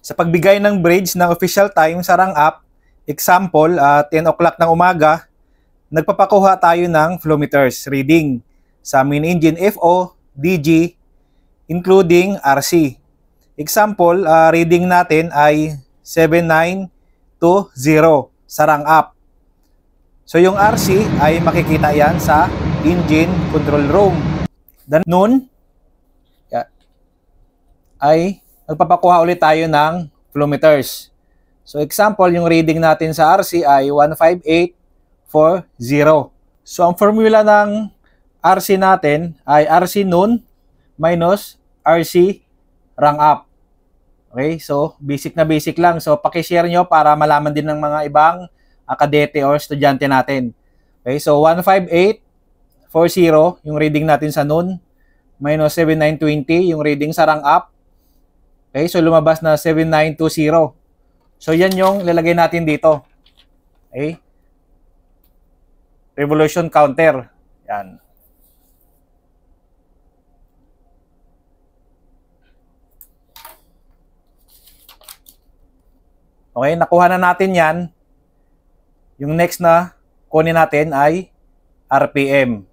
Sa pagbigay ng bridge ng official time sa rang up, example, 10 o'clock ng umaga, nagpapakuha tayo ng flow meters reading sa main engine FO, DG, including RC. Example, reading natin ay 7920 sa rang up. So yung RC ay makikita yan sa engine control room. Then noon, ay magpapakuha ulit tayo ng flow meters. So example, yung reading natin sa RC ay 15840. So ang formula ng RC natin ay RC noon minus RC rang up. Okay, so basic na basic lang. So paki-share nyo para malaman din ng mga ibang kadete or estudyante natin. Okay, so 15840 yung reading natin sa noon minus 7920 yung reading sa rang up. Okay, so lumabas na 7920. So yan yung lalagay natin dito. Okay? Revolution counter. Yan. Okay, nakuha na natin yan. Yung next na kunin natin ay RPM.